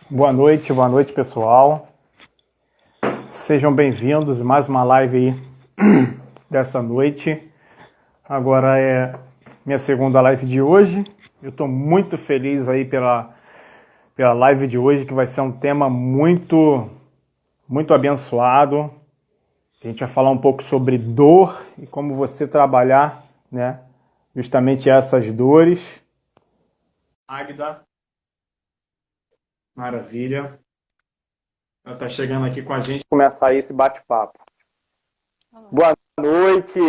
Boa noite, pessoal. Sejam bem-vindos a mais uma live aí dessa noite. Agora é minha segunda live de hoje. Eu estou muito feliz aí pela live de hoje, que vai ser um tema muito abençoado. A gente vai falar um pouco sobre dor e como você trabalhar, né, justamente essas dores. Magda, maravilha. Ela está chegando aqui com a gente. Começar aí esse bate-papo. Olá. Boa noite,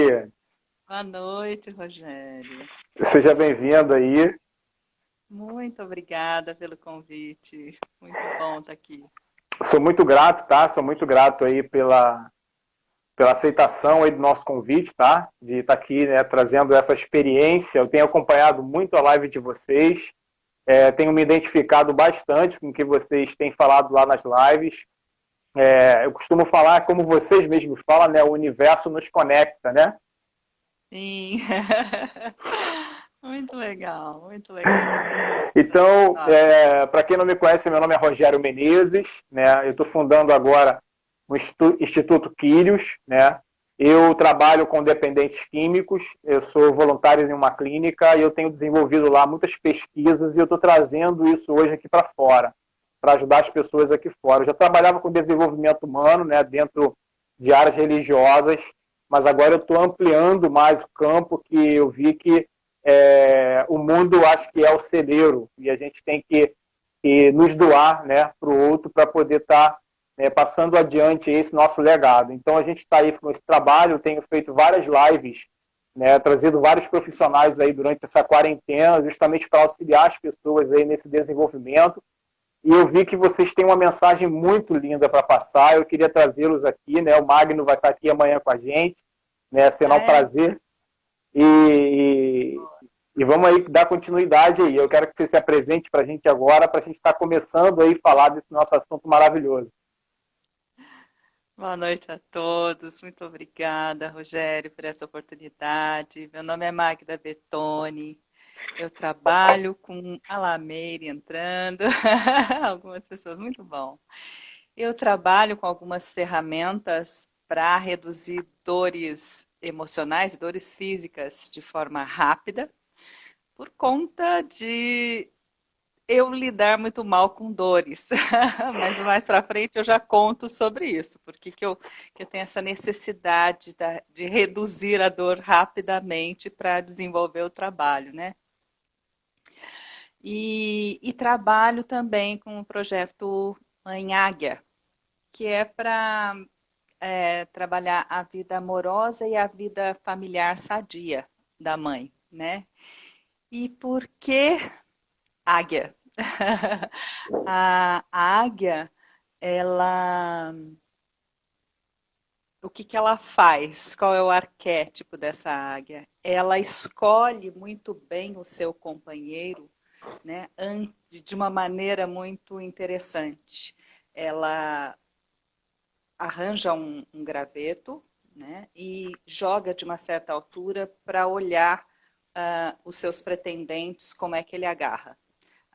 Boa noite, Rogério. seja bem-vindo aí. Muito obrigada pelo convite. Muito bom estar aqui. Sou muito grato, tá? Sou muito grato aí pela aceitação aí do nosso convite, tá? De estar aqui, né, trazendo essa experiência. Eu tenho acompanhado muito a live de vocês, tenho me identificado bastante com o que vocês têm falado lá nas lives. Eu costumo falar, como vocês mesmos falam, né? O universo nos conecta, né? Sim. Muito legal, muito legal. Então, Nossa. para quem não me conhece, meu nome é Rogério Menezes, né? Eu estou fundando agora o Instituto Quírios, né? Eu trabalho com dependentes químicos, eu sou voluntário em uma clínica e eu tenho desenvolvido lá muitas pesquisas e eu estou trazendo isso hoje aqui para fora, para ajudar as pessoas aqui fora. Eu já trabalhava com desenvolvimento humano, né, dentro de áreas religiosas, mas agora eu estou ampliando mais o campo, que eu vi que o mundo, acho que é o celeiro e a gente tem que nos doar, né, para o outro para poder estar passando adiante esse nosso legado. Então a gente está aí com esse trabalho, tenho feito várias lives, né, trazido vários profissionais aí durante essa quarentena, justamente para auxiliar as pessoas aí nesse desenvolvimento. E eu vi que vocês têm uma mensagem muito linda para passar. Eu queria trazê-los aqui, né? O Magno vai estar aqui amanhã com a gente, né? Será Ah, um é? prazer. E vamos aí dar continuidade aí. Eu quero que você se apresente para a gente agora, para a gente estar começando aí a falar desse nosso assunto maravilhoso. Boa noite a todos. Muito obrigada, Rogério, por essa oportunidade. Meu nome é Magda Betoni. Eu trabalho com Alameire entrando. Algumas pessoas, muito bom. Eu trabalho com algumas ferramentas para reduzir dores emocionais e dores físicas de forma rápida, por conta de eu lidar muito mal com dores. Mas mais para frente eu já conto sobre isso, porque que eu tenho essa necessidade de reduzir a dor rapidamente para desenvolver o trabalho, né? E trabalho também com o projeto Mãe Águia, que é para trabalhar a vida amorosa e a vida familiar sadia da mãe, né? E por que águia? A águia, ela, o que que ela faz? Qual é o arquétipo dessa águia? Ela escolhe muito bem o seu companheiro, né? De uma maneira muito interessante. Ela arranja um graveto, né, e joga de uma certa altura para olhar os seus pretendentes, como é que ele agarra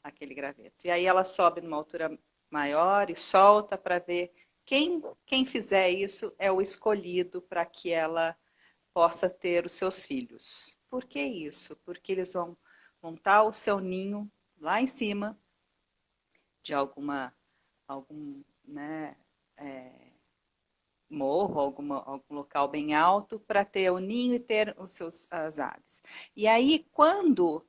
aquele graveto. E aí ela sobe numa altura maior e solta para ver quem fizer isso é o escolhido para que ela possa ter os seus filhos. Por que isso? Porque eles vão montar o seu ninho lá em cima de algum, né, morro, algum local bem alto, para ter o ninho e ter as aves. E aí, quando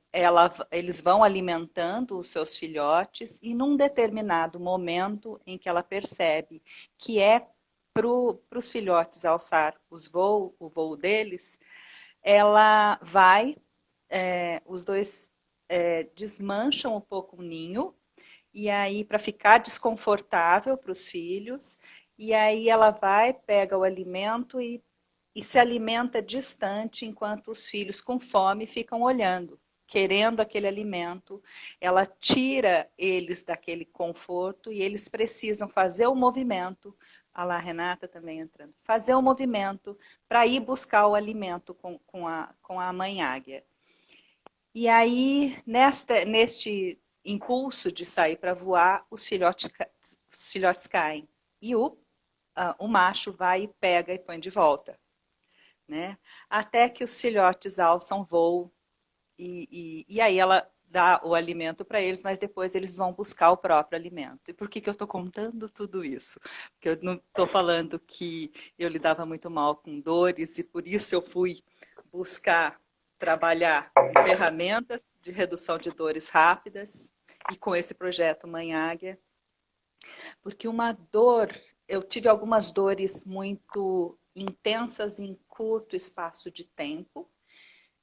eles vão alimentando os seus filhotes, e num determinado momento em que ela percebe que é para os filhotes alçar o voo deles, ela vai, os dois desmancham um pouco o ninho, e aí para ficar desconfortável para os filhos, e aí ela vai, pega o alimento e se alimenta distante, enquanto os filhos com fome ficam olhando, querendo aquele alimento. Ela tira eles daquele conforto e eles precisam fazer o movimento. A lá, Renata também entrando. Fazer o movimento para ir buscar o alimento com a mãe águia. E aí, neste impulso de sair para voar, os filhotes caem. E o macho vai e pega e põe de volta, né? Até que os filhotes alçam voo e aí ela dá o alimento para eles, mas depois eles vão buscar o próprio alimento. E por que eu estou contando tudo isso? Porque eu não estou falando que eu lidava muito mal com dores e por isso eu fui buscar trabalhar com ferramentas de redução de dores rápidas e com esse projeto Mãe Águia. Porque uma dor, eu tive algumas dores muito intensas em curto espaço de tempo,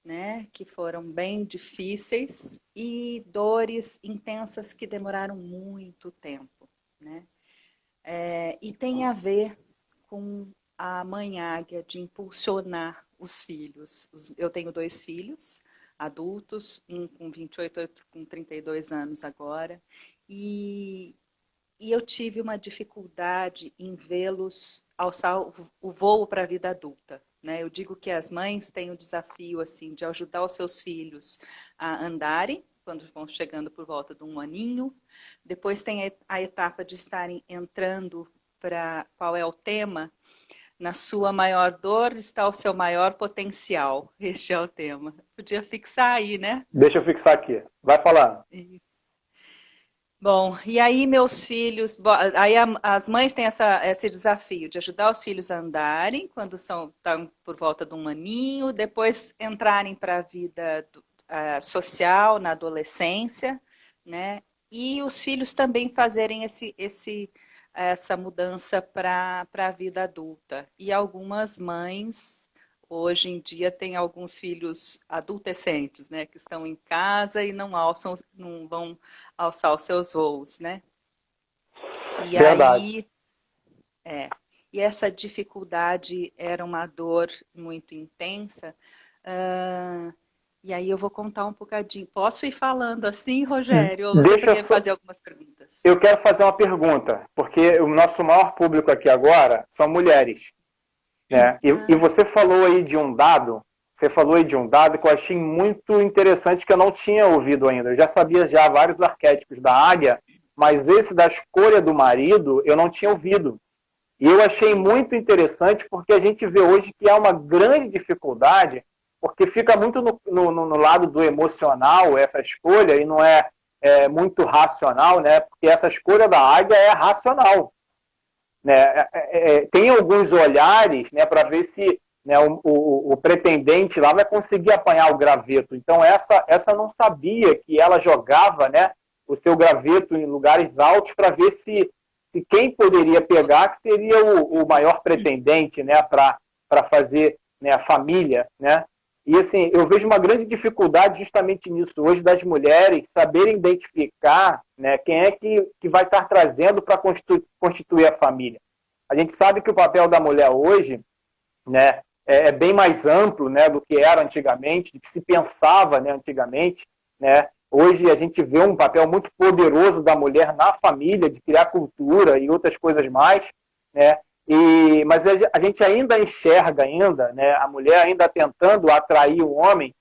né, que foram bem difíceis, e dores intensas que demoraram muito tempo, né? E tem a ver com a mãe águia de impulsionar os filhos. Eu tenho 2 filhos adultos, um com 28, outro com 32 anos agora, e eu tive uma dificuldade em vê-los alçar o voo para a vida adulta. Né? Eu digo que as mães têm o desafio assim, de ajudar os seus filhos a andarem, quando vão chegando por volta de 1 aninho. Depois tem a etapa de estarem entrando para qual é o tema. Na sua maior dor está o seu maior potencial. Este é o tema. Podia fixar aí, né? Deixa eu fixar aqui. Vai falando. Bom, e aí meus filhos, aí as mães têm esse desafio de ajudar os filhos a andarem quando estão por volta de 1 aninho, depois entrarem para a vida social na adolescência, né? E os filhos também fazerem essa mudança para a vida adulta. E algumas mães hoje em dia tem alguns filhos adolescentes, né, que estão em casa e não vão alçar os seus voos, né? E Verdade. aí, e essa dificuldade era uma dor muito intensa. E aí eu vou contar um bocadinho. Posso ir falando assim, Rogério? Ou você Deixa quer fazer algumas perguntas? eu quero fazer uma pergunta, porque o nosso maior público aqui agora são mulheres, né? E você falou aí de um dado, que eu achei muito interessante, que eu não tinha ouvido ainda. Eu já sabia já vários arquétipos da águia, mas esse da escolha do marido eu não tinha ouvido. E eu achei muito interessante porque a gente vê hoje que há uma grande dificuldade, porque fica muito no lado do emocional essa escolha e não é muito racional, né? Porque essa escolha da águia é racional. Né? Tem alguns olhares, né, para ver se, né, o pretendente lá vai conseguir apanhar o graveto. Então essa não sabia que ela jogava, né, o seu graveto em lugares altos para ver se quem poderia pegar que seria o maior pretendente, né, para fazer, né, a família, né? E assim, eu vejo uma grande dificuldade justamente nisso hoje das mulheres saberem identificar, né, quem é que vai estar trazendo para constituir a família. A gente sabe que o papel da mulher hoje, né, é bem mais amplo, né, do que era antigamente, do que se pensava, né, antigamente, né? Hoje a gente vê um papel muito poderoso da mulher na família, de criar cultura e outras coisas mais, né? Mas a gente ainda enxerga ainda, né, a mulher ainda tentando atrair o homem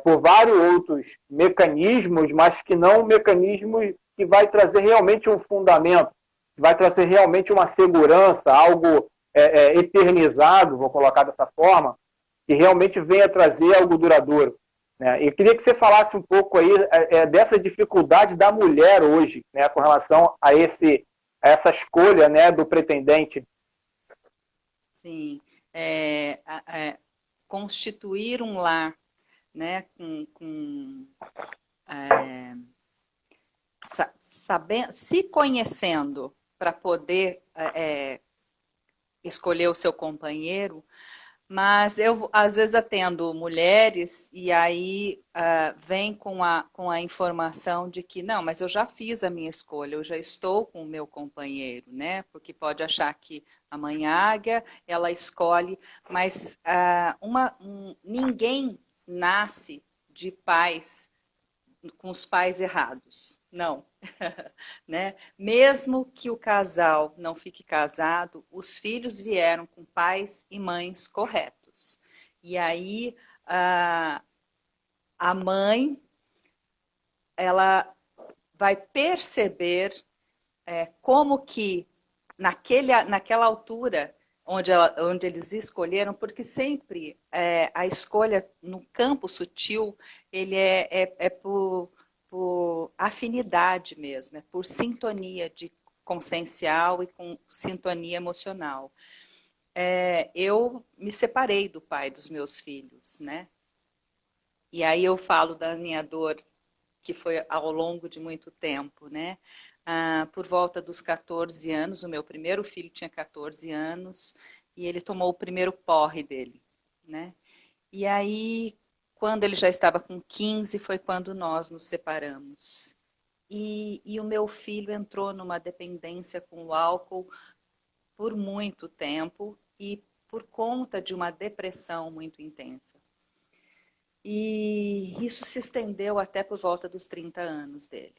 por vários outros mecanismos, mas que não mecanismos que vai trazer realmente um fundamento, que vai trazer realmente uma segurança, algo eternizado, vou colocar dessa forma, que realmente venha trazer algo duradouro. Né? Eu queria que você falasse um pouco aí dessa dificuldade da mulher hoje, né, com relação a essa escolha, né, do pretendente. Sim. Constituir um lar, né, sabendo, se conhecendo para poder escolher o seu companheiro, mas eu às vezes atendo mulheres e aí vem com a informação de que não, mas eu já fiz a minha escolha, eu já estou com o meu companheiro, né? Porque pode achar que a mãe águia, ela escolhe, mas ninguém nasce de pais com os pais errados. Não. Né? Mesmo que o casal não fique casado, os filhos vieram com pais e mães corretos. E aí a mãe, ela vai perceber como que naquela altura onde eles escolheram, porque sempre a escolha no campo sutil, ele é por afinidade mesmo, é por sintonia de consciencial e com sintonia emocional. Eu me separei do pai dos meus filhos, né? E aí eu falo da minha dor, que foi ao longo de muito tempo, né? Por volta dos 14 anos, o meu primeiro filho tinha 14 anos, e ele tomou o primeiro porre dele, né? E aí, quando ele já estava com 15, foi quando nós nos separamos. E o meu filho entrou numa dependência com o álcool por muito tempo e por conta de uma depressão muito intensa. E isso se estendeu até por volta dos 30 anos dele.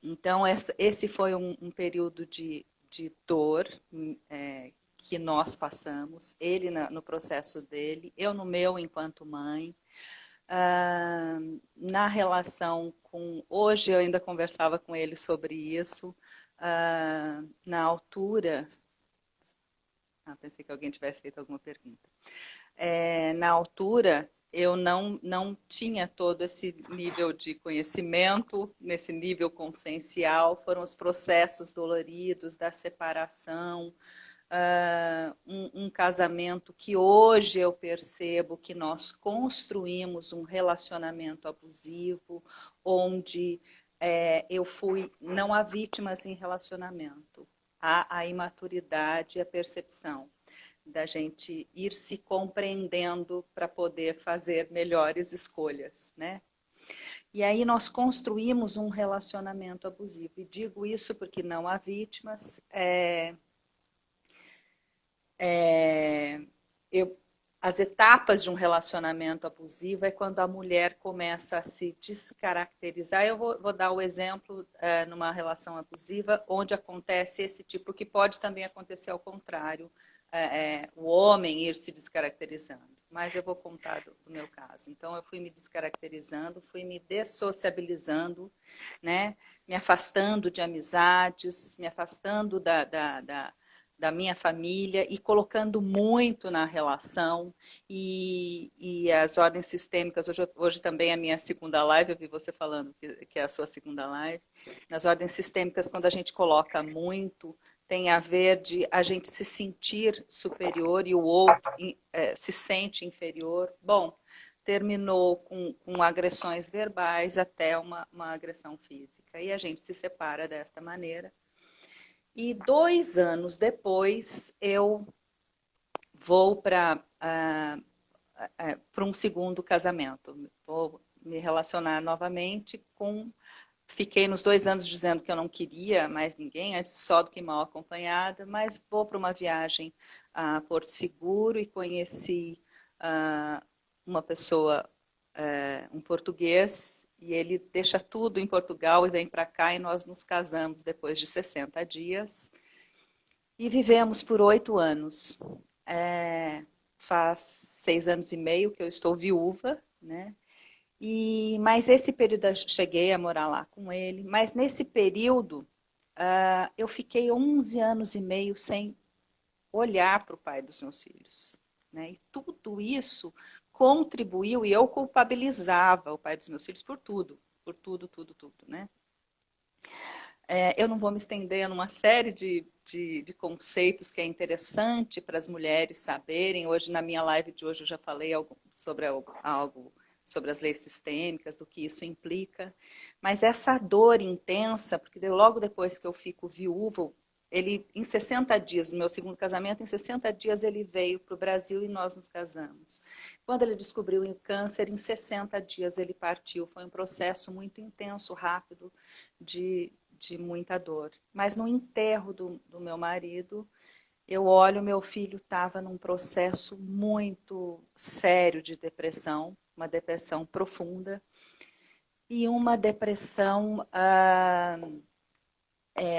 Então, esse foi um período de dor que nós passamos, ele no processo dele, eu no meu enquanto mãe. Na relação com... Hoje eu ainda conversava com ele sobre isso. Na altura... pensei que alguém tivesse feito alguma pergunta. Na altura, eu não tinha todo esse nível de conhecimento, nesse nível consciencial, foram os processos doloridos da separação, um casamento que hoje eu percebo que nós construímos um relacionamento abusivo, onde eu fui, não há vítimas em relacionamento, há a imaturidade e a percepção da gente ir se compreendendo para poder fazer melhores escolhas, né? E aí nós construímos um relacionamento abusivo. E digo isso porque não há vítimas. As etapas de um relacionamento abusivo é quando a mulher começa a se descaracterizar. Eu vou dar o exemplo numa relação abusiva, onde acontece esse tipo, que pode também acontecer ao contrário, o homem ir se descaracterizando. Mas eu vou contar do meu caso. Então, eu fui me descaracterizando, fui me dessociabilizando, né? Me afastando de amizades, me afastando da minha família e colocando muito na relação e as ordens sistêmicas, hoje também é a minha segunda live, eu vi você falando que é a sua segunda live, nas ordens sistêmicas, quando a gente coloca muito, tem a ver de a gente se sentir superior e o outro se sente inferior. Bom, terminou com agressões verbais até uma agressão física, e a gente se separa desta maneira. E 2 anos depois, eu vou para um segundo casamento. Vou me relacionar novamente com... Fiquei nos 2 anos dizendo que eu não queria mais ninguém, antes só do que mal acompanhada, mas vou para uma viagem a Porto Seguro e conheci uma pessoa, um português, e ele deixa tudo em Portugal e vem para cá, e nós nos casamos depois de 60 dias e vivemos por 8 anos. Faz 6 anos e meio que eu estou viúva, né? Mas esse período eu cheguei a morar lá com ele, mas nesse período eu fiquei 11 anos e meio sem olhar para o pai dos meus filhos, né? E tudo isso contribuiu, e eu culpabilizava o pai dos meus filhos por tudo, tudo, né? Eu não vou me estender numa série de conceitos que é interessante para as mulheres saberem. Hoje, na minha live de hoje, eu já falei sobre algo sobre as leis sistêmicas, do que isso implica. Mas essa dor intensa, porque logo depois que eu fico viúva, ele, em 60 dias, no meu segundo casamento, em 60 dias ele veio para o Brasil e nós nos casamos. Quando ele descobriu o câncer, em 60 dias ele partiu. Foi um processo muito intenso, rápido, de muita dor. Mas no enterro do meu marido, eu olho, meu filho estava num processo muito sério de depressão, uma depressão profunda, e uma depressão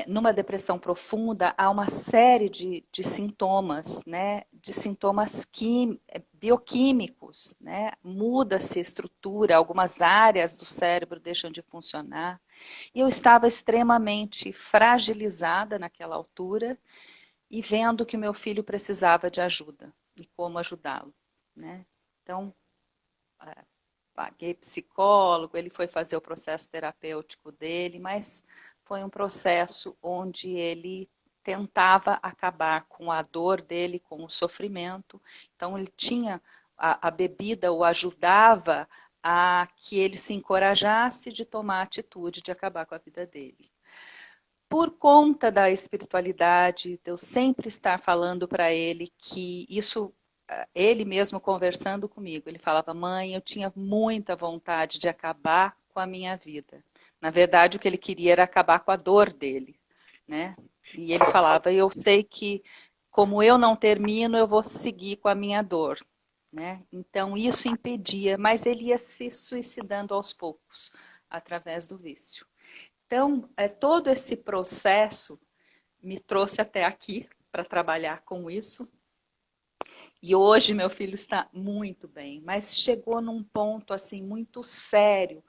numa depressão profunda, há uma série de sintomas, né? De sintomas bioquímicos, né? Muda-se a estrutura, algumas áreas do cérebro deixam de funcionar. E eu estava extremamente fragilizada naquela altura e vendo que o meu filho precisava de ajuda e como ajudá-lo, né? Então, paguei psicólogo, ele foi fazer o processo terapêutico dele, mas foi um processo onde ele tentava acabar com a dor dele, com o sofrimento. Então, ele tinha, a bebida o ajudava a que ele se encorajasse de tomar a atitude de acabar com a vida dele. Por conta da espiritualidade, de eu sempre estar falando para ele que isso, ele mesmo conversando comigo, ele falava, mãe, eu tinha muita vontade de acabar com a minha vida. Na verdade, o que ele queria era acabar com a dor dele, né? E ele falava, eu sei que como eu não termino, eu vou seguir com a minha dor, né? Então, isso impedia, mas ele ia se suicidando aos poucos, através do vício. Então, todo esse processo me trouxe até aqui para trabalhar com isso. E hoje meu filho está muito bem, mas chegou num ponto assim muito sério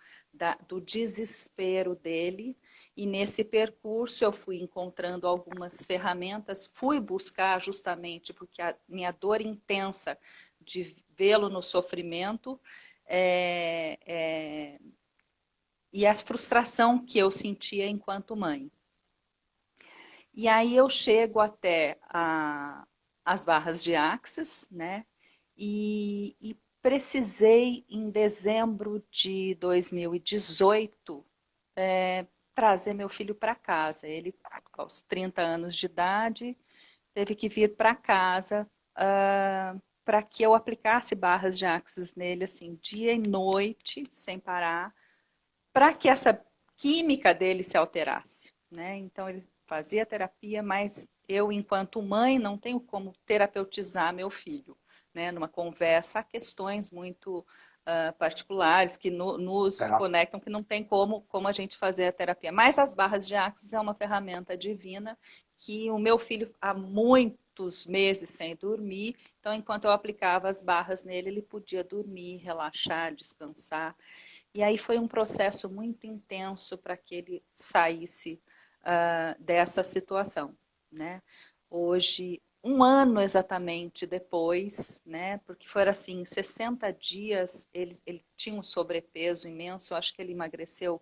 do desespero dele. E nesse percurso eu fui encontrando algumas ferramentas, fui buscar justamente porque a minha dor intensa de vê-lo no sofrimento e a frustração que eu sentia enquanto mãe. E aí eu chego até as barras de Axis, né? E precisei, em dezembro de 2018, trazer meu filho para casa. Ele, aos 30 anos de idade, teve que vir para casa para que eu aplicasse barras de Axis nele, assim, dia e noite, sem parar, para que essa química dele se alterasse, né? Então, ele fazia terapia, mas eu, enquanto mãe, não tenho como terapeutizar meu filho, né? Numa conversa, há questões muito particulares que nos conectam, que não tem como a gente fazer a terapia. Mas as barras de Axis é uma ferramenta divina que o meu filho, há muitos meses sem dormir, então, enquanto eu aplicava as barras nele, ele podia dormir, relaxar, descansar. E aí foi um processo muito intenso para que ele saísse dessa situação, né? Hoje, um ano exatamente depois, né? Porque foram assim, 60 dias, ele tinha um sobrepeso imenso, eu acho que ele emagreceu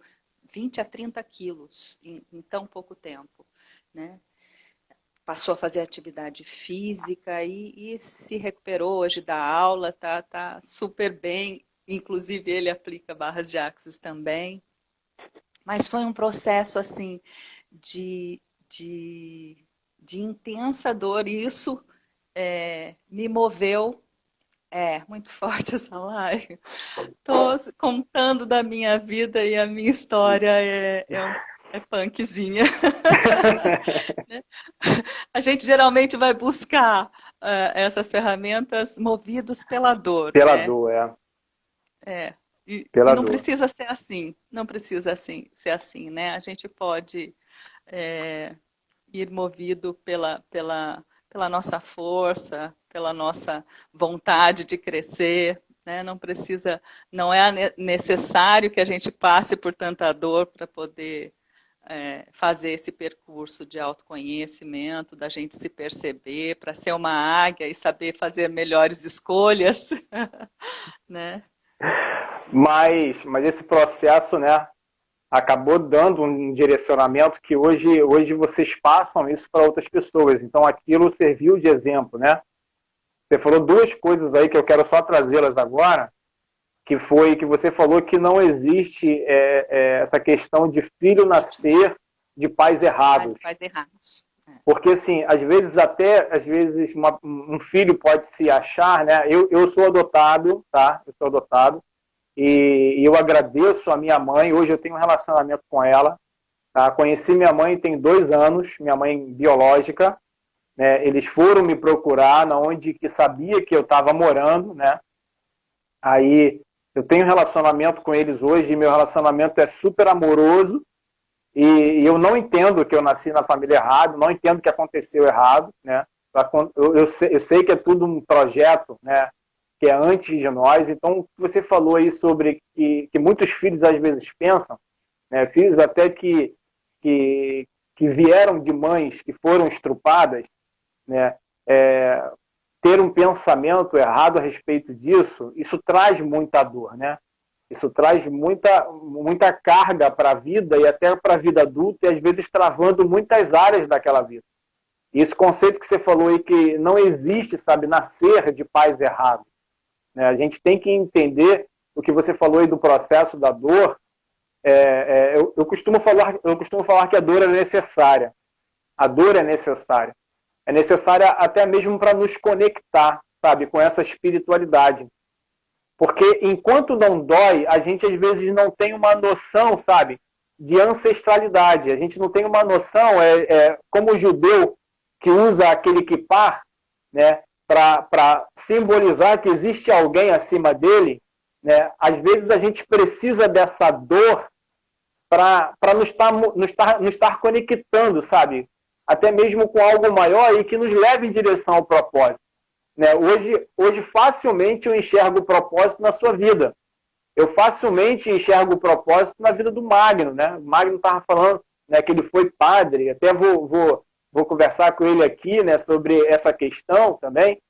20 a 30 quilos em tão pouco tempo, né? Passou a fazer atividade física e se recuperou hoje da aula, tá super bem. Inclusive, ele aplica barras de Axis também. Mas foi um processo, assim, de intensa dor. E isso me moveu. Muito forte essa live. Estou contando da minha vida e a minha história é punkzinha. A gente geralmente vai buscar essas ferramentas movidos pela dor. Pela né? dor, E Pela não dor. precisa ser assim, não precisa ser assim, né? A gente pode ir movido pela nossa força, pela nossa vontade de crescer, né? Não é necessário que a gente passe por tanta dor para poder fazer esse percurso de autoconhecimento, da gente se perceber, para ser uma águia e saber fazer melhores escolhas, né? Mas esse processo, né, acabou dando um direcionamento que hoje vocês passam isso para outras pessoas. Então, aquilo serviu de exemplo, né? Você falou duas coisas aí que eu quero só trazê-las agora, que foi que você falou que não existe essa questão de filho nascer de pais errados. Pais errados. Porque, assim, às vezes um filho pode se achar, né? Eu sou adotado, tá? Eu sou adotado. E eu agradeço a minha mãe. Hoje eu tenho um relacionamento com ela. Tá? Conheci minha mãe tem 2 anos, minha mãe biológica. Né? Eles foram me procurar na onde que sabia que eu estava morando. Né? Aí eu tenho um relacionamento com eles hoje e meu relacionamento é super amoroso. E eu não entendo que eu nasci na família errada, não entendo que aconteceu errado, né? Eu sei que é tudo um projeto, né? Que é antes de nós. Então, você falou aí sobre que muitos filhos às vezes pensam, né? Filhos até que, que vieram de mães que foram estrupadas, né? Ter um pensamento errado a respeito disso, isso traz muita dor, né? Isso traz muita carga para a vida e até para a vida adulta, e às vezes travando muitas áreas daquela vida. E esse conceito que você falou aí, que não existe, sabe, nascer de pais errados, né? A gente tem que entender o que você falou aí do processo da dor. Eu costumo falar que a dor é necessária. A dor é necessária. É necessária até mesmo para nos conectar, sabe, com essa espiritualidade. Porque enquanto não dói, a gente às vezes não tem uma noção, sabe, de ancestralidade. A gente não tem uma noção, como o judeu que usa aquele kippah, né, para simbolizar que existe alguém acima dele, né? Às vezes a gente precisa dessa dor para nos estar conectando, sabe? Até mesmo com algo maior e que nos leve em direção ao propósito. Né? Hoje facilmente eu enxergo o propósito na sua vida. Eu facilmente enxergo o propósito na vida do Magno. Né? O Magno estava falando, né, que ele foi padre, até vou conversar com ele aqui, né, sobre essa questão também.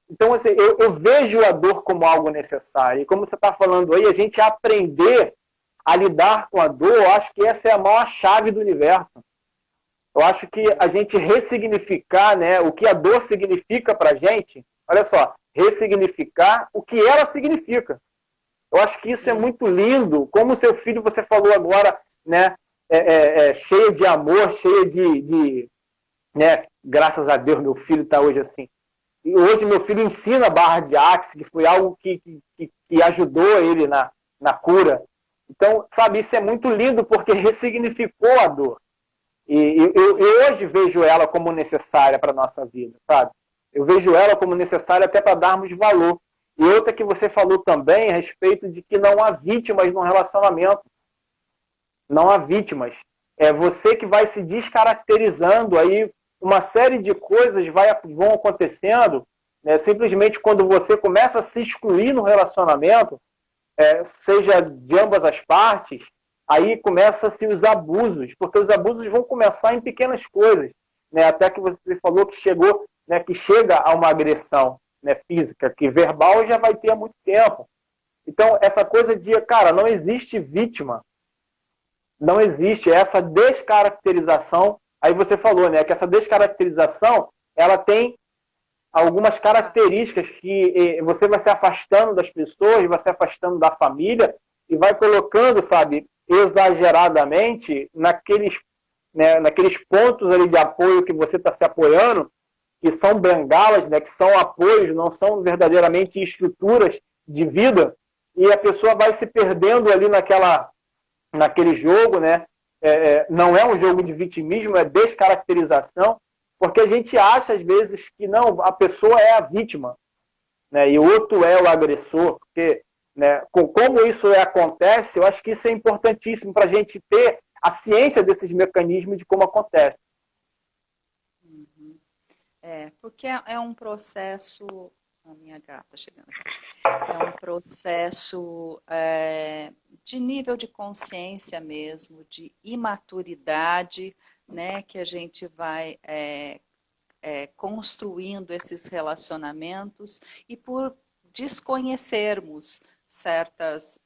Então, assim, eu vejo a dor como algo necessário. E como você está falando aí, a gente aprender a lidar com a dor, eu acho que essa é a maior chave do universo. Eu acho que a gente ressignificar, né, o que a dor significa para a gente, olha só, ressignificar o que ela significa. Eu acho que isso é muito lindo, como o seu filho, você falou agora, né, cheia de amor, cheia né, graças a Deus, meu filho está hoje assim. E hoje meu filho ensina barra de axe, que foi algo que ajudou ele na cura. Então, sabe, isso é muito lindo porque ressignificou a dor. E eu hoje vejo ela como necessária para a nossa vida, sabe? Eu vejo ela como necessária até para darmos valor. E outra que você falou também a respeito de que não há vítimas no relacionamento. Não há vítimas. É você que vai se descaracterizando, aí uma série de coisas vão acontecendo, né? Simplesmente quando você começa a se excluir no relacionamento, seja de ambas as partes, aí começam-se os abusos, porque os abusos vão começar em pequenas coisas, né? Até que você falou que que chega a uma agressão, né, física, que verbal já vai ter há muito tempo. Então, essa coisa de, cara, não existe vítima, não existe essa descaracterização. Aí você falou, né, que essa descaracterização, ela tem algumas características que você vai se afastando das pessoas, vai se afastando da família e vai colocando, sabe, exageradamente naqueles pontos ali de apoio que você está se apoiando, que são bengalas, né, que são apoios, não são verdadeiramente estruturas de vida, e a pessoa vai se perdendo ali naquele jogo, né? Não é um jogo de vitimismo, é descaracterização, porque a gente acha às vezes que não, a pessoa é a vítima, né, e o outro é o agressor, porque, né, como isso acontece, eu acho que isso é importantíssimo para a gente ter a ciência desses mecanismos de como acontece. Uhum. Porque é um processo. A minha gata chegando aqui. É um processo de nível de consciência mesmo, de imaturidade, né, que a gente vai construindo esses relacionamentos e por desconhecermos certas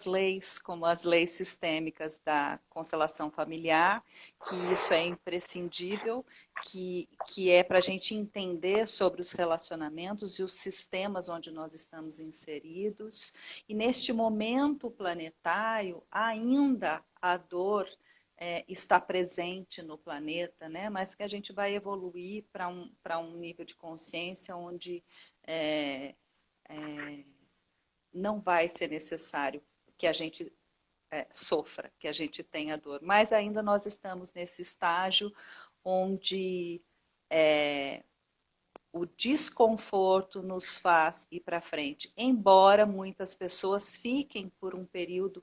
leis, como as leis sistêmicas da constelação familiar, que isso é imprescindível, que é para a gente entender sobre os relacionamentos e os sistemas onde nós estamos inseridos. E neste momento planetário, ainda a dor está presente no planeta, né? Mas que a gente vai evoluir para um nível de consciência onde não vai ser necessário que a gente sofra, que a gente tenha dor. Mas ainda nós estamos nesse estágio onde o desconforto nos faz ir para frente, embora muitas pessoas fiquem por um período.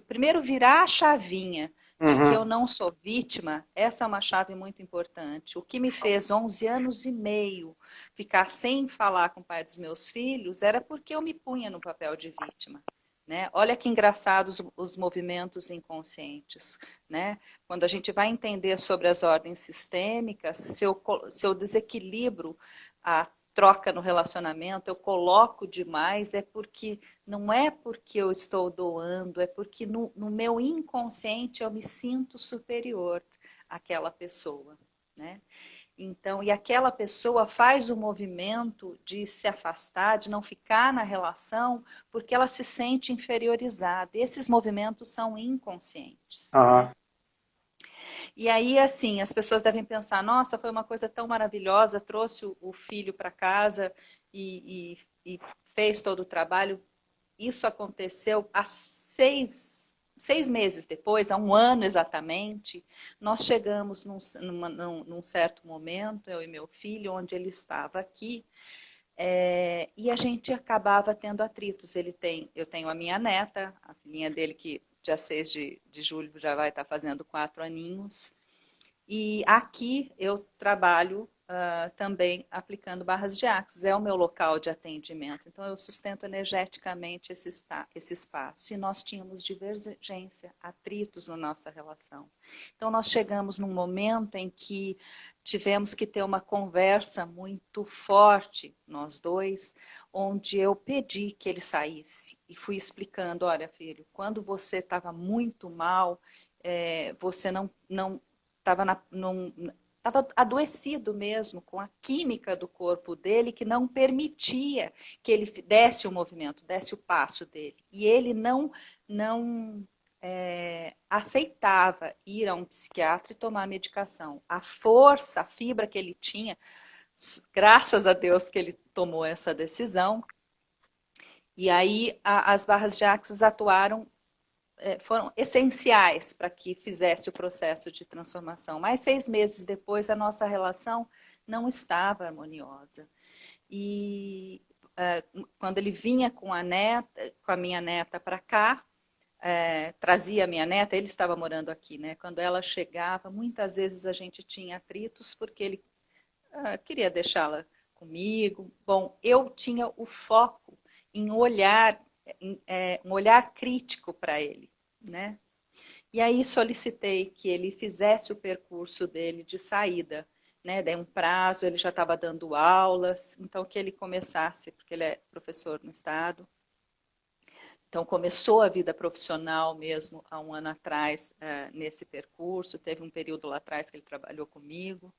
Primeiro, virar a chavinha de que eu não sou vítima, essa é uma chave muito importante. O que me fez 11 anos e meio ficar sem falar com o pai dos meus filhos era porque eu me punha no papel de vítima. Né? Olha que engraçados os movimentos inconscientes. Né? Quando a gente vai entender sobre as ordens sistêmicas, se eu desequilibro a troca no relacionamento, eu coloco demais, não é porque eu estou doando, é porque no meu inconsciente eu me sinto superior àquela pessoa. Né? Então, e aquela pessoa faz o movimento de se afastar, de não ficar na relação, porque ela se sente inferiorizada. E esses movimentos são inconscientes. Né? E aí, assim, as pessoas devem pensar, nossa, foi uma coisa tão maravilhosa, trouxe o filho para casa e fez todo o trabalho. Isso aconteceu há 6 meses depois, há 1 ano exatamente, nós chegamos num certo momento, eu e meu filho, onde ele estava aqui, e a gente acabava tendo atritos. Eu tenho a minha neta, a filhinha dele, que dia 6 de julho já vai estar fazendo 4 aninhos, e aqui eu trabalho também aplicando barras de Axis, é o meu local de atendimento, então eu sustento energeticamente esse espaço, e nós tínhamos divergência, atritos na nossa relação. Então nós chegamos num momento em que tivemos que ter uma conversa muito forte, nós dois, onde eu pedi que ele saísse, e fui explicando, olha filho, quando você estava muito mal, você não estava adoecido mesmo com a química do corpo dele, que não permitia que ele desse o movimento, desse o passo dele. E ele não aceitava ir a um psiquiatra e tomar medicação. A força, a fibra que ele tinha, graças a Deus que ele tomou essa decisão. E aí as barras de Axis atuaram, foram essenciais para que fizesse o processo de transformação. Mas 6 meses depois, a nossa relação não estava harmoniosa. E quando ele vinha com a minha neta para cá, trazia a minha neta, ele estava morando aqui, né? Quando ela chegava, muitas vezes a gente tinha atritos, porque ele queria deixá-la comigo. Bom, eu tinha o foco em olhar, um olhar crítico para ele, né? E aí solicitei que ele fizesse o percurso dele de saída, né? Dei um prazo, ele já estava dando aulas, então que ele começasse, porque ele é professor no estado. Então começou a vida profissional mesmo há 1 ano atrás, nesse percurso. Teve um período lá atrás que ele trabalhou comigo.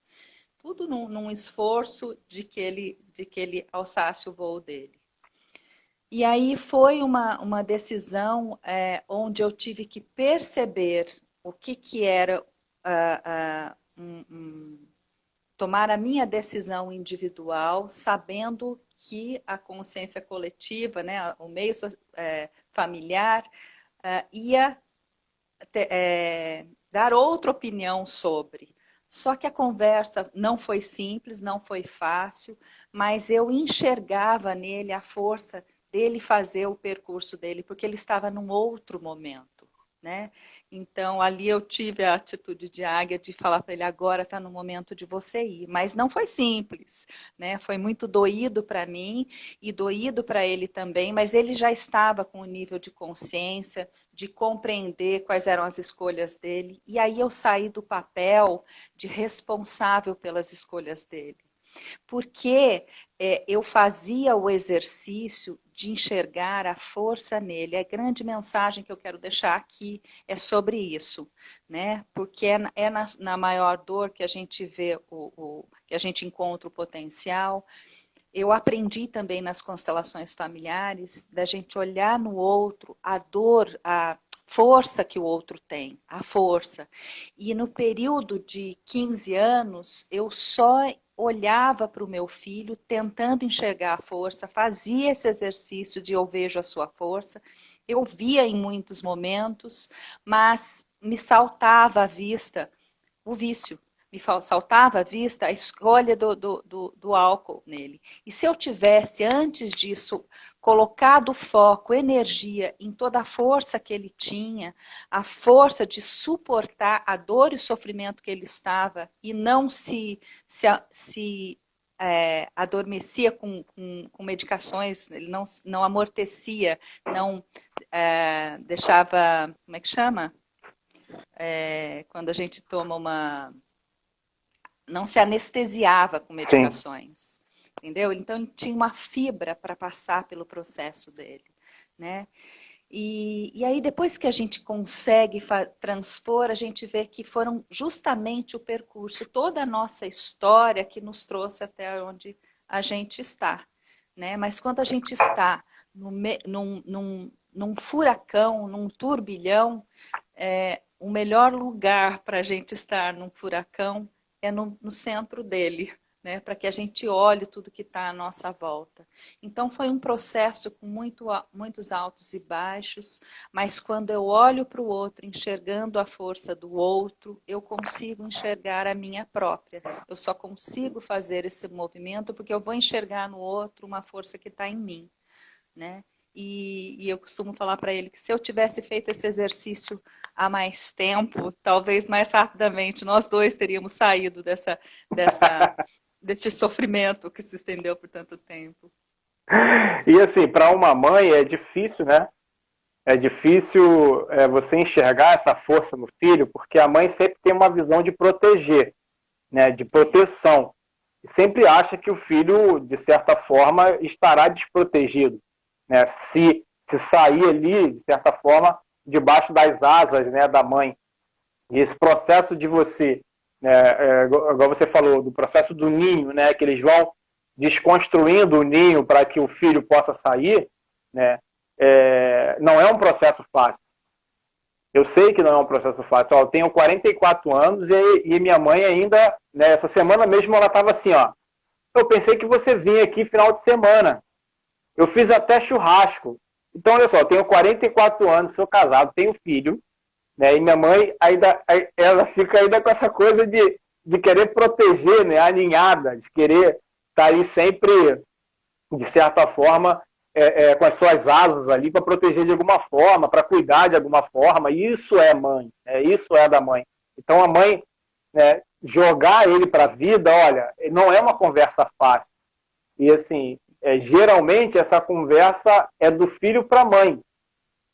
Tudo num esforço de que ele alçasse o voo dele. E aí foi uma decisão onde eu tive que perceber o que era tomar a minha decisão individual, sabendo que a consciência coletiva, né, o meio familiar, ia dar outra opinião sobre. Só que a conversa não foi simples, não foi fácil, mas eu enxergava nele a força dele fazer o percurso dele, porque ele estava num outro momento. Né? Então, ali eu tive a atitude de águia de falar para ele, agora está no momento de você ir. Mas não foi simples, né? Foi muito doído para mim e doído para ele também, mas ele já estava com o nível de consciência, de compreender quais eram as escolhas dele. E aí eu saí do papel de responsável pelas escolhas dele. Porque eu fazia o exercício de enxergar a força nele. A grande mensagem que eu quero deixar aqui é sobre isso, né? Porque é na maior dor que a gente vê, que a gente encontra o potencial. Eu aprendi também nas constelações familiares, da gente olhar no outro a dor, a força que o outro tem, a força. E no período de 15 anos, eu só olhava para o meu filho, tentando enxergar a força, fazia esse exercício de eu vejo a sua força, eu via em muitos momentos, mas me saltava à vista o vício, saltava à vista a escolha do álcool nele. E se eu tivesse, antes disso, colocado foco, energia em toda a força que ele tinha, a força de suportar a dor e o sofrimento que ele estava, e não se adormecia com medicações, ele não amortecia, não deixava, como é que chama? Quando a gente toma não se anestesiava com medicações, entendeu? Então ele tinha uma fibra para passar pelo processo dele, né? E aí depois que a gente consegue transpor, a gente vê que foram justamente o percurso, toda a nossa história que nos trouxe até onde a gente está, né? Mas quando a gente está num furacão, num turbilhão, o melhor lugar para a gente estar num furacão é no centro dele, né? Para que a gente olhe tudo que está à nossa volta. Então foi um processo com muitos altos e baixos, mas quando eu olho para o outro, enxergando a força do outro, eu consigo enxergar a minha própria. Eu só consigo fazer esse movimento porque eu vou enxergar no outro uma força que está em mim, né? E eu costumo falar para ele que se eu tivesse feito esse exercício há mais tempo, talvez mais rapidamente nós dois teríamos saído desse sofrimento que se estendeu por tanto tempo. E assim, para uma mãe é difícil, né? É difícil você enxergar essa força no filho, porque a mãe sempre tem uma visão de proteger, né? De proteção. E sempre acha que o filho, de certa forma, estará desprotegido, né? Se sair ali, de certa forma, debaixo das asas, né, da mãe. E esse processo de você, né, igual você falou, do processo do ninho, né, que eles vão desconstruindo o ninho para que o filho possa sair, né, não é um processo fácil. Eu sei que não é um processo fácil. Ó, eu tenho 44 anos e minha mãe ainda, né, essa semana mesmo, ela estava assim, ó. Eu pensei que você vinha aqui final de semana. Eu fiz até churrasco. Então, olha só, eu tenho 44 anos, sou casado, tenho filho, né? E minha mãe ainda, ela fica ainda com essa coisa de querer proteger, né? A ninhada, de querer estar aí sempre, de certa forma, com as suas asas ali para proteger de alguma forma, para cuidar de alguma forma. Isso é mãe, isso é da mãe. Então a mãe, né, jogar ele para a vida, olha, não é uma conversa fácil. E assim, geralmente essa conversa é do filho para a mãe.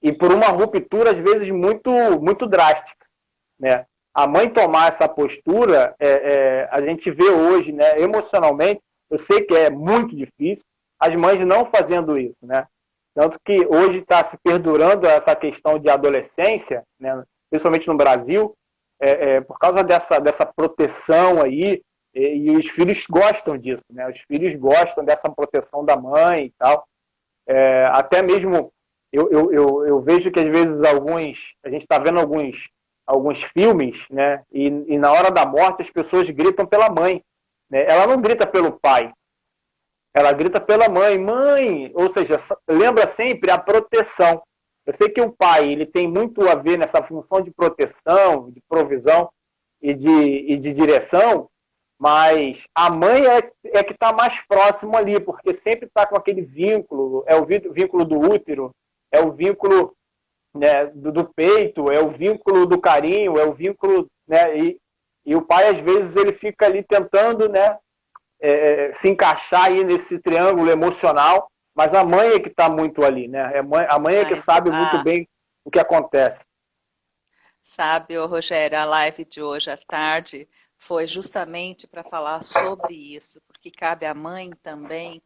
E por uma ruptura, às vezes, muito, muito drástica, né? A mãe tomar essa postura, a gente vê hoje, né, emocionalmente, eu sei que é muito difícil, as mães não fazendo isso, né? Tanto que hoje está se perdurando essa questão de adolescência, né, principalmente no Brasil, por causa dessa proteção aí, e os filhos gostam disso, né? Os filhos gostam dessa proteção da mãe e tal. Até mesmo eu vejo que às vezes a gente está vendo alguns filmes, né? E na hora da morte as pessoas gritam pela mãe, né? Ela não grita pelo pai, ela grita pela mãe, mãe, ou seja, lembra sempre a proteção. Eu sei que o pai ele tem muito a ver nessa função de proteção, de provisão e de direção, mas a mãe é que está mais próximo ali, porque sempre está com aquele vínculo, é o vínculo do útero, é o vínculo, né, do peito, é o vínculo do carinho, é o vínculo, né, e o pai às vezes ele fica ali tentando, né, se encaixar aí nesse triângulo emocional, mas a mãe é que está muito ali, né? A mãe é que sabe muito bem o que acontece. Sabe, Rogério, a live de hoje à tarde foi justamente para falar sobre isso, porque cabe à mãe também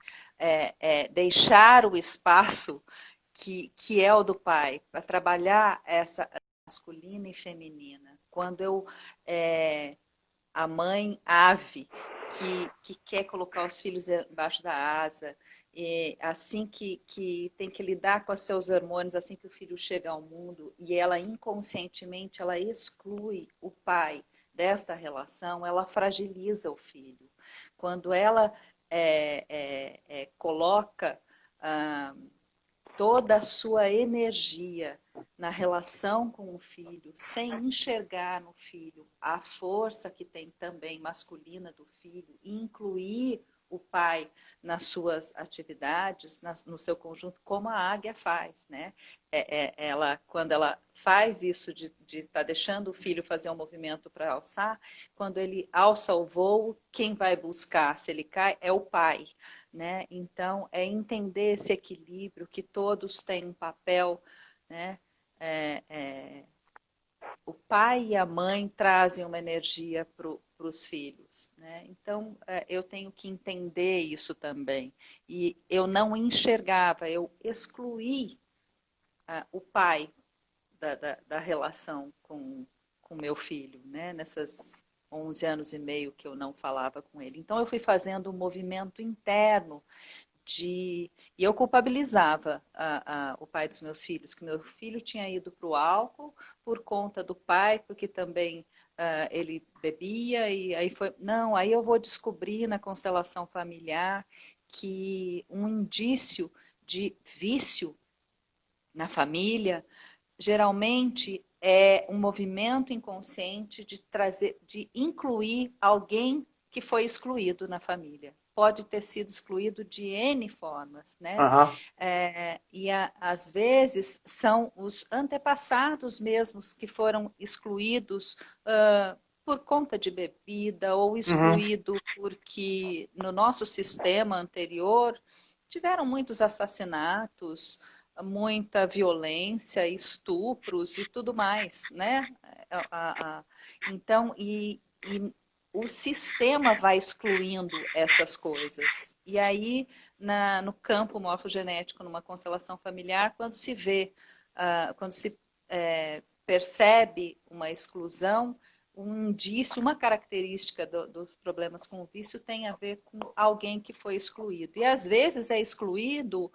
deixar o espaço que é o do pai, para trabalhar essa masculina e feminina. Quando a mãe ave que quer colocar os filhos embaixo da asa, assim que tem que lidar com os seus hormônios, assim que o filho chega ao mundo, e ela inconscientemente ela exclui o pai desta relação, ela fragiliza o filho. Quando ela coloca toda a sua energia na relação com o filho, sem enxergar no filho a força que tem também masculina do filho, e incluir o pai nas suas atividades, no seu conjunto, como a águia faz, né? Ela, quando ela faz isso de estar deixando o filho fazer um movimento para alçar, quando ele alça o voo, quem vai buscar se ele cai é o pai, né? Então, é entender esse equilíbrio, que todos têm um papel, né? O pai e a mãe trazem uma energia para os filhos, né? Então, eu tenho que entender isso também. E eu não enxergava, eu excluí o pai da relação com meu filho, né? Nessas 11 anos e meio que eu não falava com ele. Então, eu fui fazendo um movimento interno e eu culpabilizava o pai dos meus filhos, que meu filho tinha ido para o álcool por conta do pai, porque também ele bebia, e aí foi... Não, aí eu vou descobrir na constelação familiar que um indício de vício na família, geralmente é um movimento inconsciente de incluir alguém que foi excluído na família. Pode ter sido excluído de N formas, né? Uhum. Às vezes são os antepassados mesmos que foram excluídos por conta de bebida, ou excluído porque no nosso sistema anterior tiveram muitos assassinatos, muita violência, estupros e tudo mais, né? Então, o sistema vai excluindo essas coisas. E aí, no campo morfogenético, numa constelação familiar, quando se vê, quando se percebe uma exclusão, um indício, uma característica dos problemas com o vício tem a ver com alguém que foi excluído. E às vezes é excluído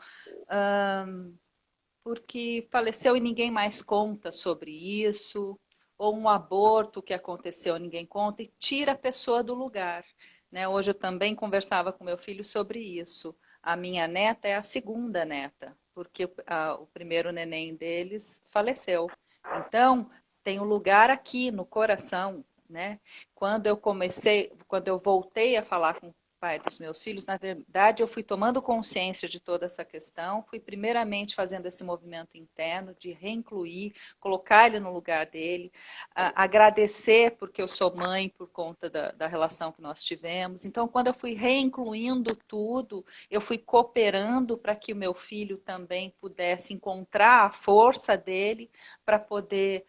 porque faleceu e ninguém mais conta sobre isso, ou um aborto que aconteceu e ninguém conta, e tira a pessoa do lugar. Né? Hoje eu também conversava com meu filho sobre isso. A minha neta é a segunda neta, porque o primeiro neném deles faleceu. Então, tem um lugar aqui no coração, né? Quando eu voltei a falar com o pai dos meus filhos, na verdade, eu fui tomando consciência de toda essa questão, fui primeiramente fazendo esse movimento interno de reincluir, colocar ele no lugar dele, agradecer porque eu sou mãe por conta da relação que nós tivemos. Então, quando eu fui reincluindo tudo, eu fui cooperando para que o meu filho também pudesse encontrar a força dele para poder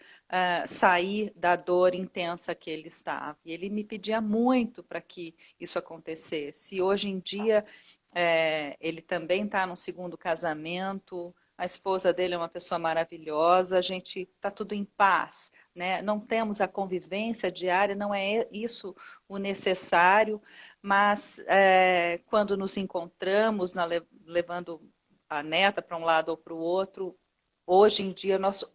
sair da dor intensa que ele estava. E ele me pedia muito para que isso acontecesse. E hoje em dia, ele também está no segundo casamento, a esposa dele é uma pessoa maravilhosa, a gente está tudo em paz, né? Não temos a convivência diária, não é isso o necessário, mas quando nos encontramos, levando a neta para um lado ou para o outro, hoje em dia nós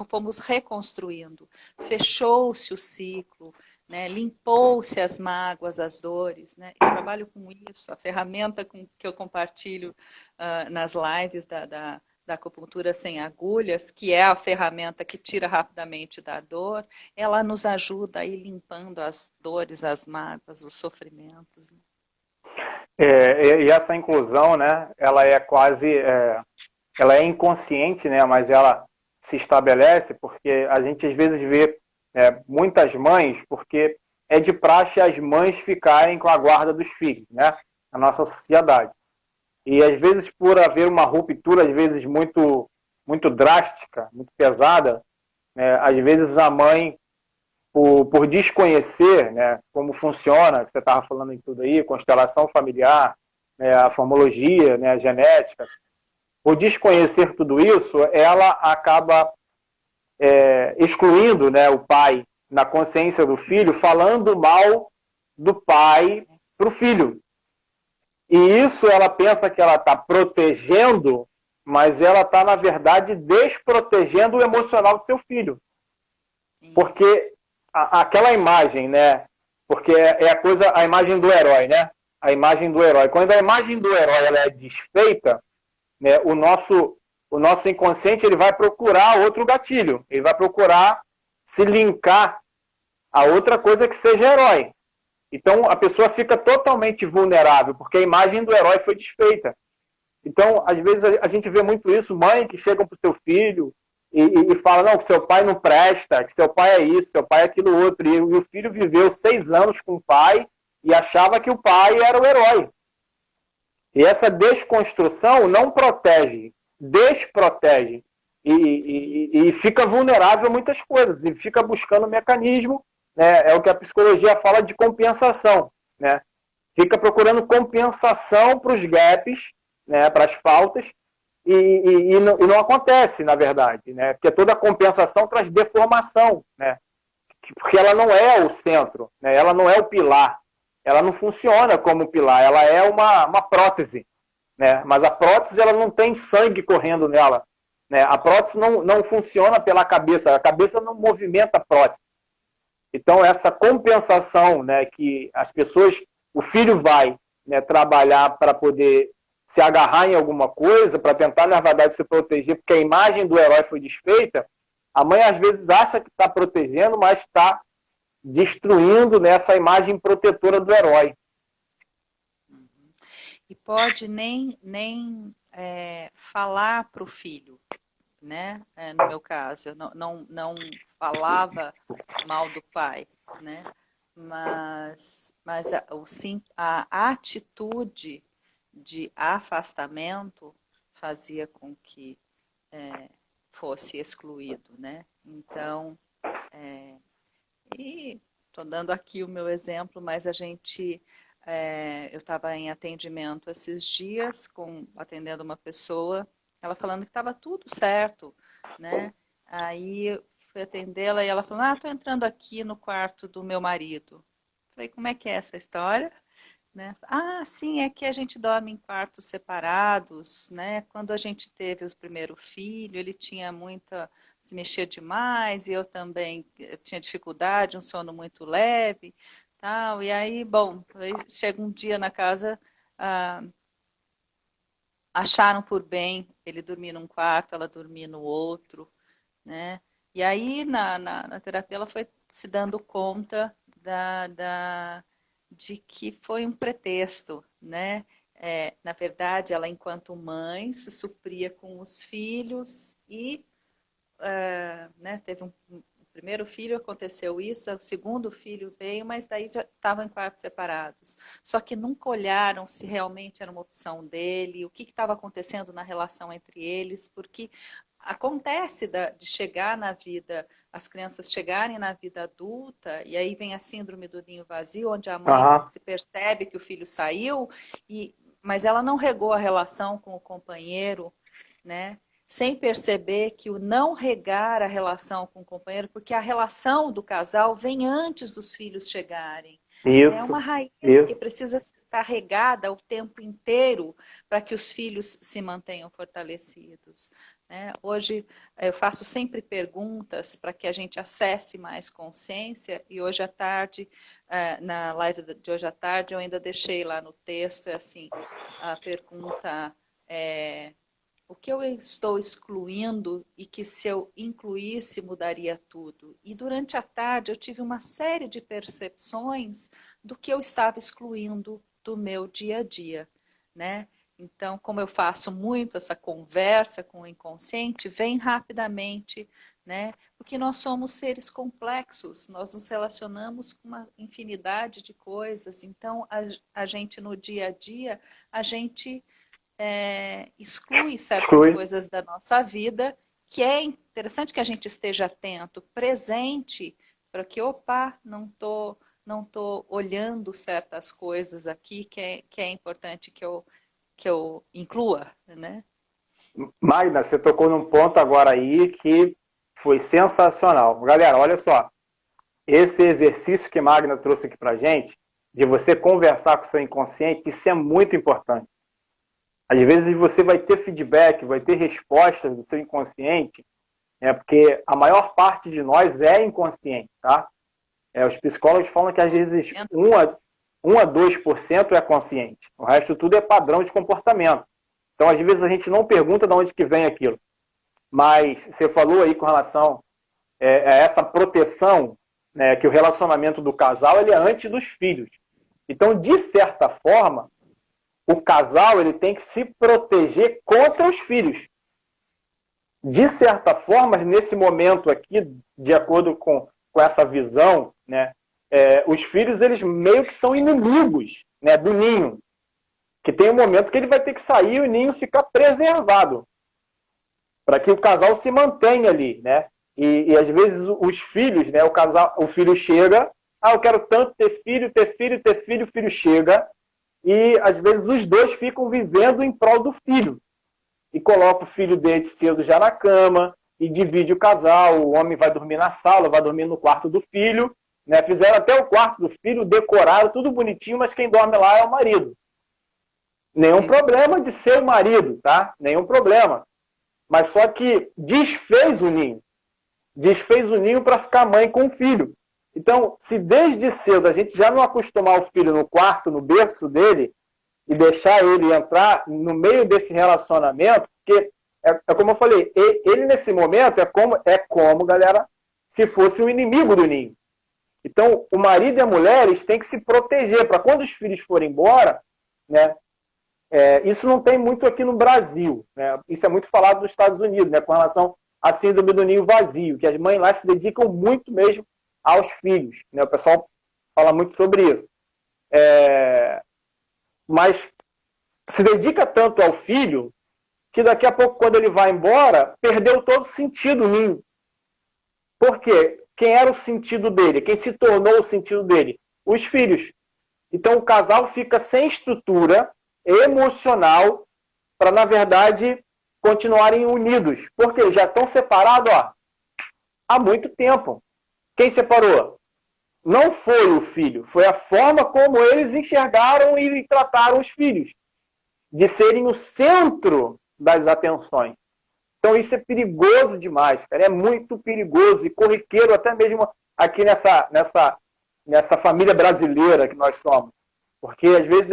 fomos reconstruindo, fechou-se o ciclo, né? Limpou-se as mágoas, as dores, né? Eu trabalho com isso, a ferramenta que eu compartilho nas lives da acupuntura sem agulhas, que é a ferramenta que tira rapidamente da dor, ela nos ajuda a ir limpando as dores, as mágoas, os sofrimentos. Né? E essa inclusão, né, ela é quase... ela é inconsciente, né, mas ela se estabelece porque a gente às vezes vê muitas mães, porque é de praxe as mães ficarem com a guarda dos filhos, né, na nossa sociedade. E às vezes por haver uma ruptura, às vezes muito, muito drástica, muito pesada, né, às vezes a mãe, por desconhecer, né, como funciona, que você estava falando em tudo aí, constelação familiar, né, a formologia, né, a genética, por desconhecer tudo isso, ela acaba excluindo, né, o pai na consciência do filho, falando mal do pai para o filho. E isso ela pensa que ela está protegendo, mas ela está, na verdade, desprotegendo o emocional do seu filho. Porque aquela imagem, né? Porque a imagem do herói, né? A imagem do herói. Quando a imagem do herói ela é desfeita, né, o nosso o nosso inconsciente ele vai procurar outro gatilho, ele vai procurar se linkar a outra coisa que seja herói. Então, a pessoa fica totalmente vulnerável, porque a imagem do herói foi desfeita. Então, às vezes, a gente vê muito isso, mãe que chegam para o seu filho e fala, não, que seu pai não presta, que seu pai é isso, seu pai é aquilo outro. E o filho viveu 6 anos com o pai e achava que o pai era o herói. E essa desconstrução não protege, desprotege. E fica vulnerável a muitas coisas, e fica buscando mecanismo, né? É o que a psicologia fala de compensação, né? Fica procurando compensação para os gaps, né? Para as faltas, e não acontece, na verdade, né? Porque toda compensação traz deformação, né? Porque ela não é o centro, né? Ela não é o pilar, ela não funciona como pilar, ela é uma prótese, né? Mas a prótese ela não tem sangue correndo nela, né? A prótese não funciona pela cabeça, a cabeça não movimenta a prótese. Então, essa compensação, né, que as pessoas, o filho vai, né, trabalhar para poder se agarrar em alguma coisa, para tentar, na verdade, se proteger, porque a imagem do herói foi desfeita, a mãe, às vezes, acha que está protegendo, mas está destruindo, né, essa imagem protetora do herói. E pode nem falar para o filho, né? No meu caso, eu não falava mal do pai, né? Mas a atitude de afastamento fazia com que fosse excluído, né? Então, e estou dando aqui o meu exemplo, mas a gente, eu estava em atendimento esses dias, atendendo uma pessoa, ela falando que estava tudo certo, né? Aí eu fui atendê-la e ela falou, estou entrando aqui no quarto do meu marido. Falei, como é que é essa história? Né? Sim, é que a gente dorme em quartos separados, né? Quando a gente teve o primeiro filho, ele tinha se mexia demais, e eu também tinha dificuldade, um sono muito leve, tal. E aí, bom, chega um dia na casa, acharam por bem ele dormir num quarto, ela dormir no outro, né? E aí, na terapia, ela foi se dando conta de que foi um pretexto, né? Na verdade, ela, enquanto mãe, se supria com os filhos e né, teve o primeiro filho, aconteceu isso, o segundo filho veio, mas daí já estavam em quartos separados. Só que nunca olharam se realmente era uma opção dele, o que estava acontecendo na relação entre eles, porque acontece de chegar na vida, as crianças chegarem na vida adulta, e aí vem a síndrome do ninho vazio, onde a mãe se percebe que o filho saiu, mas ela não regou a relação com o companheiro, né? Sem perceber que o não regar a relação com o companheiro, porque a relação do casal vem antes dos filhos chegarem. Isso, é uma raiz que precisa estar regada o tempo inteiro para que os filhos se mantenham fortalecidos. Né? Hoje eu faço sempre perguntas para que a gente acesse mais consciência, e hoje à tarde, na live de hoje à tarde, eu ainda deixei lá no texto, assim, a pergunta o que eu estou excluindo e que, se eu incluísse, mudaria tudo. E durante a tarde eu tive uma série de percepções do que eu estava excluindo do meu dia a dia, né? Então, como eu faço muito essa conversa com o inconsciente, vem rapidamente, né? Porque nós somos seres complexos, nós nos relacionamos com uma infinidade de coisas. Então, a gente no dia a dia, a gente exclui certas coisas da nossa vida, que é interessante que a gente esteja atento, presente, para que, não tô olhando certas coisas aqui, que é importante que eu inclua, né? Magda, você tocou num ponto agora aí que foi sensacional. Galera, olha só, esse exercício que Magda trouxe aqui pra gente, de você conversar com o seu inconsciente, isso é muito importante. Às vezes você vai ter feedback, vai ter respostas do seu inconsciente, porque a maior parte de nós é inconsciente, tá? Os psicólogos falam que às vezes 1 a 2% é consciente. O resto tudo é padrão de comportamento. Então, às vezes, a gente não pergunta de onde que vem aquilo. Mas você falou aí com relação a essa proteção, né, que o relacionamento do casal ele é antes dos filhos. Então, de certa forma, o casal ele tem que se proteger contra os filhos. De certa forma, nesse momento aqui, de acordo com essa visão, né, os filhos eles meio que são inimigos, né, do ninho. Que tem um momento que ele vai ter que sair e o ninho ficar preservado para que o casal se mantenha ali, né? E às vezes os filhos, né? O filho chega, eu quero tanto ter filho, ter filho, ter filho, o filho chega e às vezes os dois ficam vivendo em prol do filho e coloca o filho dele cedo já na cama e divide o casal. O homem vai dormir na sala, vai dormir no quarto do filho, né? Fizeram até o quarto do filho, decoraram tudo bonitinho, mas quem dorme lá é o marido. Nenhum problema de ser o marido, tá? Nenhum problema. Mas só que desfez o ninho. Desfez o ninho para ficar mãe com o filho. Então, se desde cedo a gente já não acostumar o filho no quarto, no berço dele, e deixar ele entrar no meio desse relacionamento, porque, como eu falei, ele nesse momento é como, galera, se fosse o inimigo do ninho. Então, o marido e a mulher eles têm que se proteger para quando os filhos forem embora, né? Isso não tem muito aqui no Brasil, né? Isso é muito falado nos Estados Unidos, né? Com relação à síndrome do ninho vazio, que as mães lá se dedicam muito mesmo aos filhos, né? O pessoal fala muito sobre isso. Mas se dedica tanto ao filho que daqui a pouco, quando ele vai embora, perdeu todo o sentido o ninho. Por quê? Quem era o sentido dele? Quem se tornou o sentido dele? Os filhos. Então o casal fica sem estrutura emocional para, na verdade, continuarem unidos. Porque já estão separados há muito tempo. Quem separou? Não foi o filho, foi a forma como eles enxergaram e trataram os filhos, de serem o centro das atenções. Então isso é perigoso demais, cara. É muito perigoso e corriqueiro até mesmo aqui nessa família brasileira que nós somos. Porque, às vezes,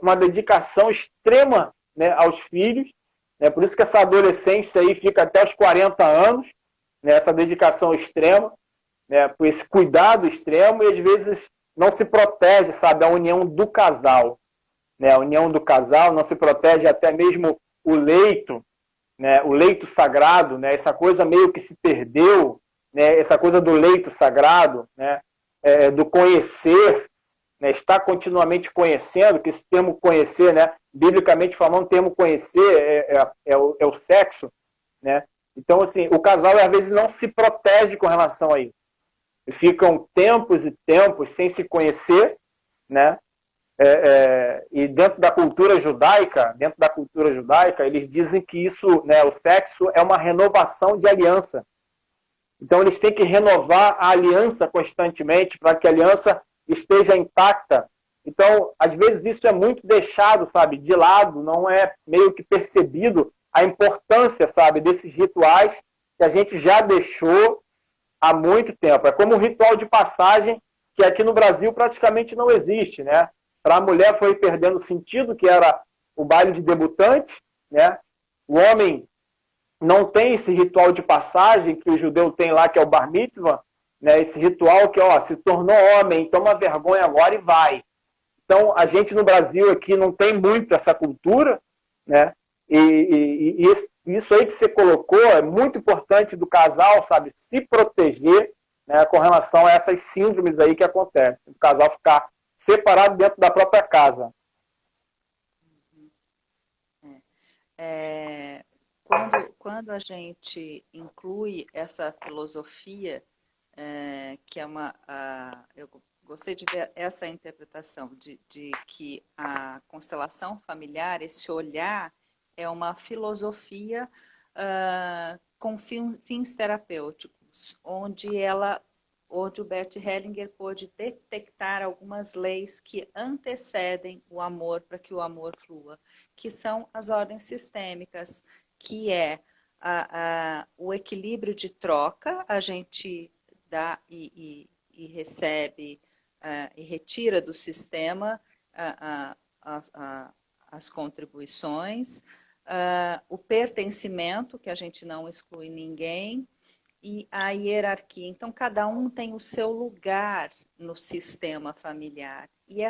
uma dedicação extrema, né, aos filhos. Né? Por isso que essa adolescência aí fica até os 40 anos, né, essa dedicação extrema, né, por esse cuidado extremo, e, às vezes, não se protege, sabe, a união do casal. Né? A união do casal não se protege até mesmo o leito, né, o leito sagrado, né, essa coisa meio que se perdeu, né, essa coisa do leito sagrado, né, do conhecer, né, estar continuamente conhecendo, que esse termo conhecer, né, biblicamente falando, o termo conhecer é o sexo, né? Então, assim, o casal às vezes não se protege com relação a isso. Ficam tempos e tempos sem se conhecer, né? E dentro da cultura judaica, eles dizem que isso, né, o sexo é uma renovação de aliança. Então, eles têm que renovar a aliança constantemente para que a aliança esteja intacta. Então, às vezes isso é muito deixado, sabe, de lado, não é meio que percebido a importância, sabe, desses rituais que a gente já deixou há muito tempo. É como um ritual de passagem que aqui no Brasil praticamente não existe, né? Para a mulher foi perdendo o sentido, que era o baile de debutante, né? O homem não tem esse ritual de passagem que o judeu tem lá, que é o bar mitzvah, né, esse ritual que se tornou homem, toma vergonha agora e vai. Então, a gente no Brasil aqui não tem muito essa cultura, né? E isso aí que você colocou é muito importante do casal, sabe, se proteger, né, com relação a essas síndromes aí que acontecem. O casal ficar separado dentro da própria casa. Quando a gente inclui essa filosofia, que é eu gostei de ver essa interpretação de que a constelação familiar, esse olhar, é uma filosofia com fins terapêuticos, onde o Bert Hellinger pôde detectar algumas leis que antecedem o amor para que o amor flua, que são as ordens sistêmicas, que é o equilíbrio de troca, a gente dá e recebe e retira do sistema as contribuições, o pertencimento, que a gente não exclui ninguém, e a hierarquia. Então, cada um tem o seu lugar no sistema familiar. E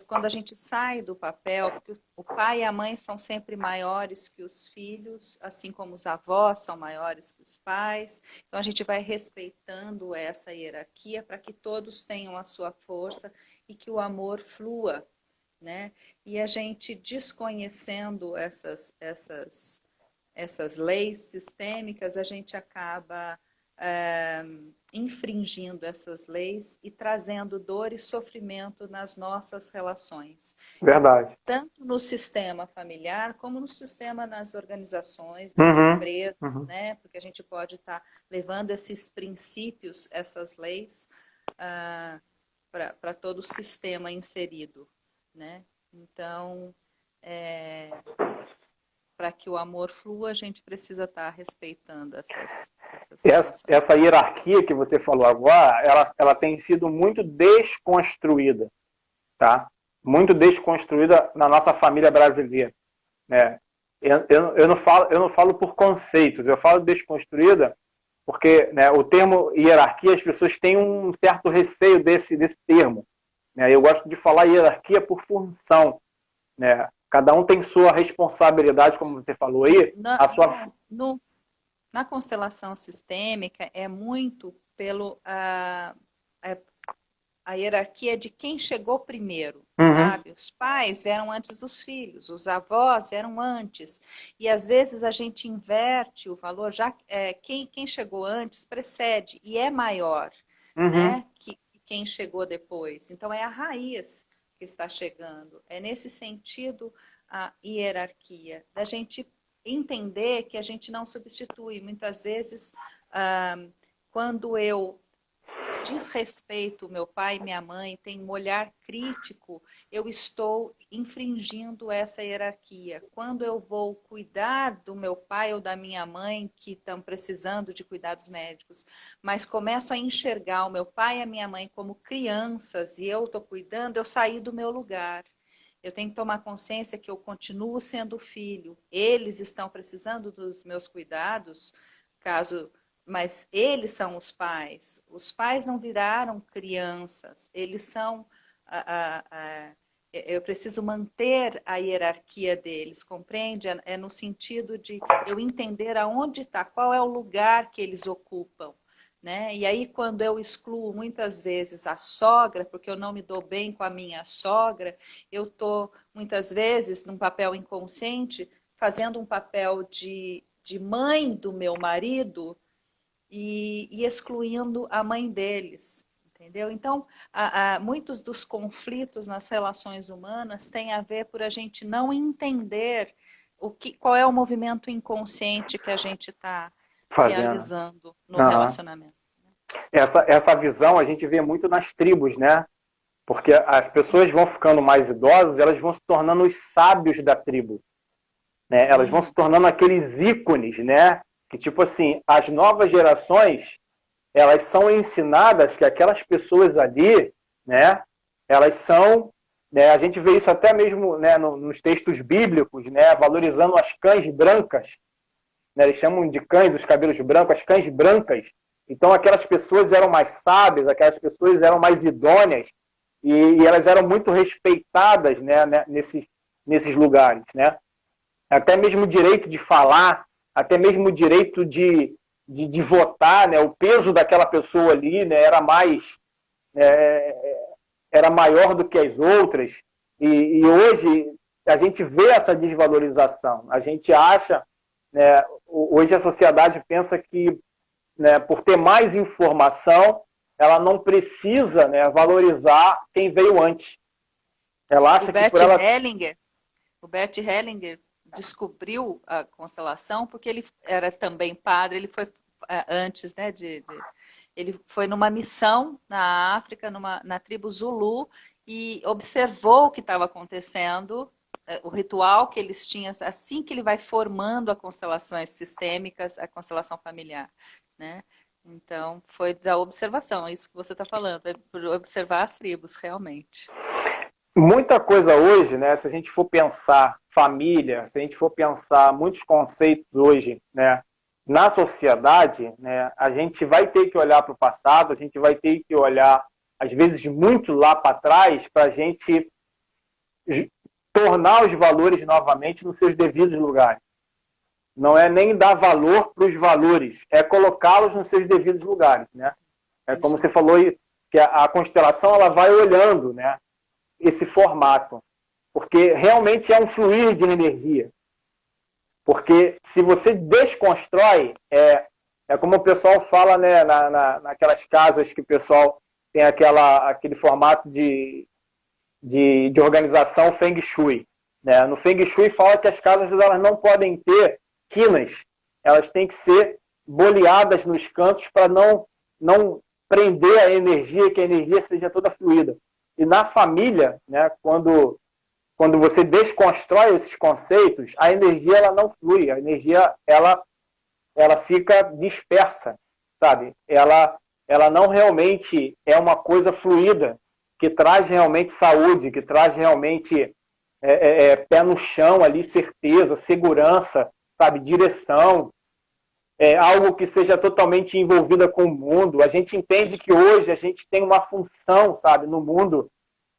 quando a gente sai do papel, porque o pai e a mãe são sempre maiores que os filhos, assim como os avós são maiores que os pais. Então, a gente vai respeitando essa hierarquia para que todos tenham a sua força e que o amor flua, né? E a gente desconhecendo essas leis sistêmicas, a gente acaba infringindo essas leis e trazendo dor e sofrimento nas nossas relações. Verdade. Tanto no sistema familiar, como no sistema nas organizações, nas empresas, né? Porque a gente pode estar levando esses princípios, essas leis, para todo o sistema inserido, né? Então, para que o amor flua, a gente precisa estar respeitando essas essa hierarquia que você falou agora, ela tem sido muito desconstruída, tá? Muito desconstruída na nossa família brasileira, né? Eu não falo por conceitos, eu falo desconstruída porque, né, o termo hierarquia, as pessoas têm um certo receio desse termo, né? Eu gosto de falar hierarquia por função, né? Cada um tem sua responsabilidade, como você falou aí. Na constelação sistêmica, é muito a hierarquia de quem chegou primeiro, sabe? Os pais vieram antes dos filhos, os avós vieram antes. E às vezes a gente inverte o valor, já quem chegou antes precede e é maior, né? Que quem chegou depois. Então é a raiz que está chegando. É nesse sentido a hierarquia, da gente entender que a gente não substitui. Muitas vezes, quando eu desrespeito meu pai e minha mãe, tenho um olhar crítico, eu estou infringindo essa hierarquia. Quando eu vou cuidar do meu pai ou da minha mãe, que estão precisando de cuidados médicos, mas começo a enxergar o meu pai e a minha mãe como crianças e eu estou cuidando, eu saí do meu lugar. Eu tenho que tomar consciência que eu continuo sendo filho. Eles estão precisando dos meus cuidados, mas eles são os pais. Os pais não viraram crianças. Eles são... eu preciso manter a hierarquia deles, compreende? É no sentido de eu entender aonde está, qual é o lugar que eles ocupam. Né? E aí, quando eu excluo muitas vezes a sogra, porque eu não me dou bem com a minha sogra, eu estou, muitas vezes, num papel inconsciente, fazendo um papel de mãe do meu marido e excluindo a mãe deles. Entendeu? Então, muitos dos conflitos nas relações humanas têm a ver por a gente não entender qual é o movimento inconsciente que a gente está realizando no relacionamento. Essa visão a gente vê muito nas tribos, né? Porque as pessoas vão ficando mais idosas, elas vão se tornando os sábios da tribo, né? Elas vão se tornando aqueles ícones, né? Que tipo assim, as novas gerações, elas são ensinadas que aquelas pessoas ali, né? Elas são, né? A gente vê isso até mesmo, né, nos textos bíblicos, né? Valorizando as cães brancas, né? Eles chamam de cães os cabelos brancos, as cães brancas. Então aquelas pessoas eram mais sábias, aquelas pessoas eram mais idôneas e elas eram muito respeitadas, né, nesses lugares, né? Até mesmo o direito de falar, até mesmo o direito de votar, né? O peso daquela pessoa ali, né, era maior do que as outras. E hoje a gente vê essa desvalorização. A gente acha, né, hoje a sociedade pensa que, né, por ter mais informação, ela não precisa, né, valorizar quem veio antes. Ela acha que por ela... O Bert Hellinger descobriu a constelação porque ele era também padre, ele foi antes, né, ele foi numa missão na África, na tribo Zulu, e observou o que estava acontecendo, o ritual que eles tinham, assim que ele vai formando as constelações sistêmicas, a constelação familiar, né? Então, foi da observação, é isso que você está falando, é por observar as tribos, realmente. Muita coisa hoje, né, se a gente for pensar família, se a gente for pensar muitos conceitos hoje, né, na sociedade, né, a gente vai ter que olhar para o passado, a gente vai ter que olhar, às vezes, muito lá para trás, para a gente tornar os valores novamente nos seus devidos lugares. Não é nem dar valor para os valores, é colocá-los nos seus devidos lugares, né? É como você falou, que a constelação ela vai olhando, né, esse formato, porque realmente é um fluir de energia. Porque se você desconstrói, é como o pessoal fala, né, naquelas casas que o pessoal tem aquele formato de organização Feng Shui. Né? No Feng Shui fala que as casas elas não podem ter quinas, elas têm que ser boleadas nos cantos para não prender a energia, que a energia seja toda fluida. E na família, né, quando você desconstrói esses conceitos, a energia ela não flui, a energia ela fica dispersa, sabe? Ela não realmente é uma coisa fluida, que traz realmente saúde, que traz realmente pé no chão ali, certeza, segurança, sabe? Direção, algo que seja totalmente envolvida com o mundo. A gente entende que hoje a gente tem uma função, sabe, no mundo,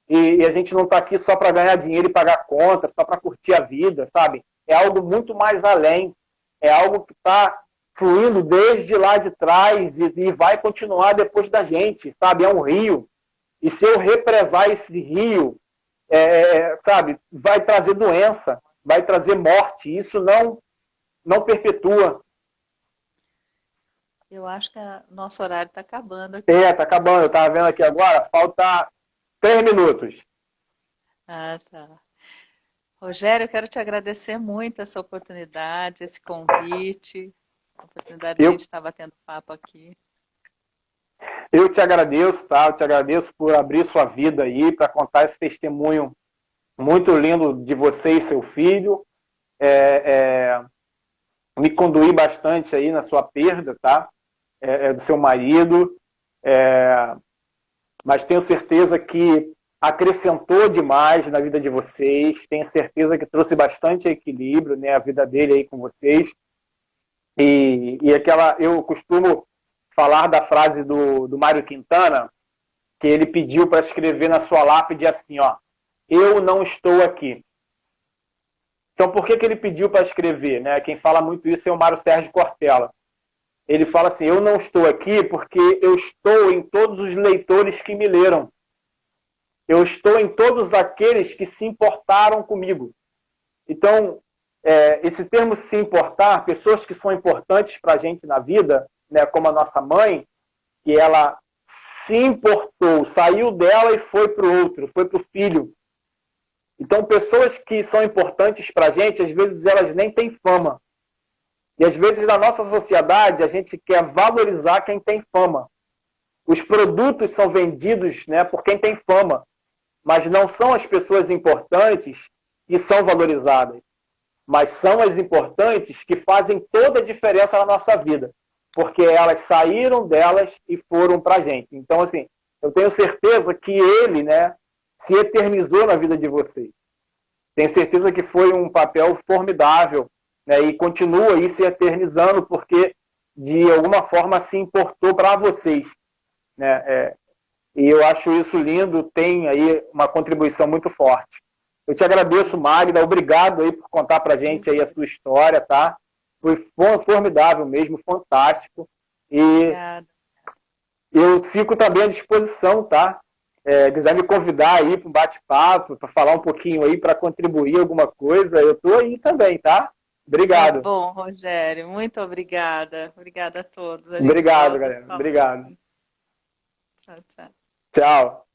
e a gente não está aqui só para ganhar dinheiro e pagar contas, só para curtir a vida, sabe? É algo muito mais além. É algo que está fluindo desde lá de trás e vai continuar depois da gente, sabe? É um rio. E se eu represar esse rio, sabe, vai trazer doença, vai trazer morte. Isso não perpetua. Eu acho que o nosso horário está acabando aqui. Está acabando. Eu estava vendo aqui agora, falta 3 minutos. Ah, tá. Rogério, eu quero te agradecer muito essa oportunidade, esse convite, a oportunidade de a gente estar batendo papo aqui. Eu te agradeço, tá? Eu te agradeço por abrir sua vida aí, para contar esse testemunho muito lindo de você e seu filho. Me conduí bastante aí na sua perda, tá? Do seu marido. Mas tenho certeza que acrescentou demais na vida de vocês. Tenho certeza que trouxe bastante equilíbrio, né, a vida dele aí com vocês. E eu costumo falar da frase do Mário Quintana, que ele pediu para escrever na sua lápide assim, ó: eu não estou aqui. Então, por que ele pediu para escrever? Né? Quem fala muito isso é o Mário Sérgio Cortella. Ele fala assim: eu não estou aqui porque eu estou em todos os leitores que me leram. Eu estou em todos aqueles que se importaram comigo. Então, esse termo se importar, pessoas que são importantes para a gente na vida, né, como a nossa mãe, que ela se importou, saiu dela e foi para o outro, foi para o filho. Então, pessoas que são importantes para a gente, às vezes elas nem têm fama. E às vezes na nossa sociedade a gente quer valorizar quem tem fama. Os produtos são vendidos, né, por quem tem fama, mas não são as pessoas importantes que são valorizadas, mas são as importantes que fazem toda a diferença na nossa vida, porque elas saíram delas e foram para a gente. Então, assim, eu tenho certeza que ele, né, se eternizou na vida de vocês. Tenho certeza que foi um papel formidável, né, e continua aí se eternizando porque, de alguma forma, se importou para vocês. Né? E eu acho isso lindo, tem aí uma contribuição muito forte. Eu te agradeço, Magda, obrigado aí por contar para a gente aí a sua história, tá? Foi formidável mesmo, fantástico. E obrigada. Eu fico também à disposição, tá? Quiser me convidar aí para um bate-papo, para falar um pouquinho aí, para contribuir alguma coisa, eu estou aí também, tá? Obrigado. Tá bom, Rogério, muito obrigada. Obrigada a todos. Obrigado, galera. Obrigado. Tchau, tchau. Tchau.